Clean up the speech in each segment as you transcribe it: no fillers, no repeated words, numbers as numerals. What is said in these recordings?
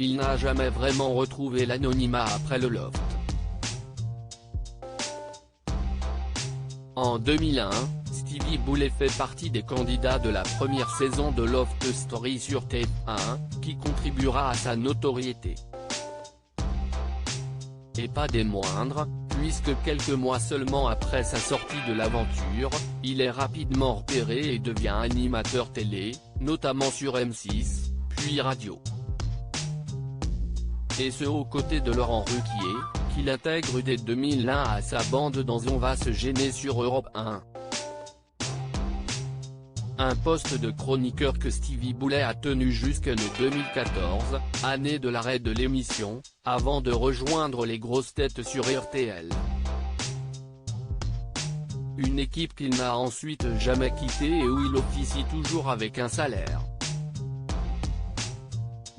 il n'a jamais vraiment retrouvé l'anonymat après le Loft. En 2001, Stevie Boulet fait partie des candidats de la première saison de Loft Story sur TF1, qui contribuera à sa notoriété. Et pas des moindres, puisque quelques mois seulement après sa sortie de l'aventure, il est rapidement repéré et devient animateur télé, notamment sur M6, puis radio. Et ce aux côtés de Laurent Ruquier, qu'il intègre dès 2001 à sa bande dans On va se gêner sur Europe 1. Un poste de chroniqueur que Stevie Boulet a tenu jusqu'en 2014, année de l'arrêt de l'émission, avant de rejoindre les grosses têtes sur RTL. Une équipe qu'il n'a ensuite jamais quittée et où il officie toujours avec un salaire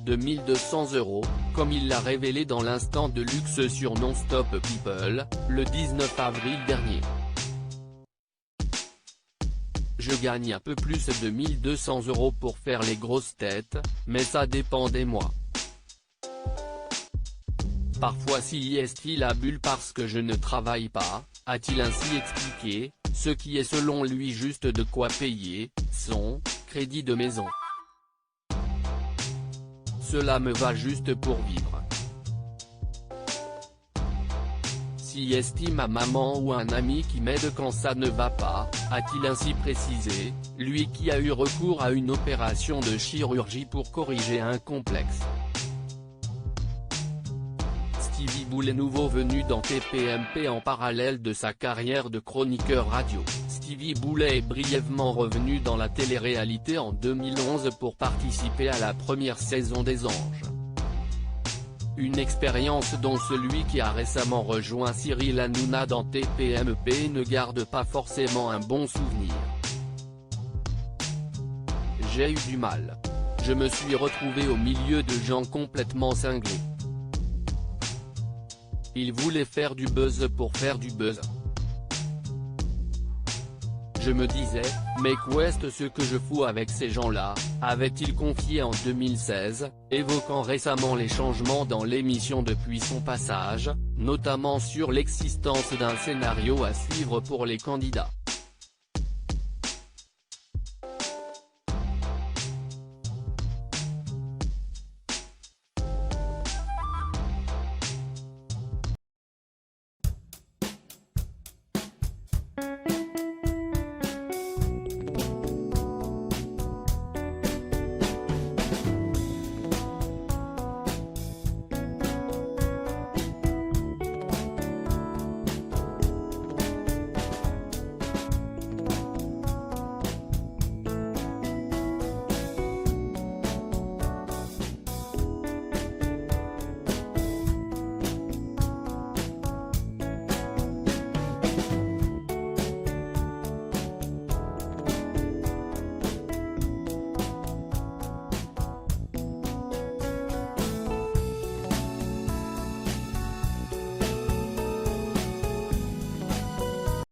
de 1 200 €, comme il l'a révélé dans l'instant de luxe sur Non-Stop People, le 19 avril dernier. Je gagne un peu plus de 1 200 € pour faire les grosses têtes, mais ça dépend des mois. Parfois si est-il la bulle parce que je ne travaille pas, a-t-il ainsi expliqué, ce qui est selon lui juste de quoi payer son crédit de maison. Cela me va juste pour vivre. Si est-il ma maman ou un ami qui m'aide quand ça ne va pas, a-t-il ainsi précisé, lui qui a eu recours à une opération de chirurgie pour corriger un complexe. Stevie Boulet, nouveau venu dans TPMP en parallèle de sa carrière de chroniqueur radio. Stevie Boulet est brièvement revenu dans la télé-réalité en 2011 pour participer à la première saison des Anges. Une expérience dont celui qui a récemment rejoint Cyril Hanouna dans TPMP ne garde pas forcément un bon souvenir. J'ai eu du mal. Je me suis retrouvé au milieu de gens complètement cinglés. Ils voulaient faire du buzz pour faire du buzz. Je me disais, mais qu'est-ce ce que je fous avec ces gens-là, avait-il confié en 2016, évoquant récemment les changements dans l'émission depuis son passage, notamment sur l'existence d'un scénario à suivre pour les candidats.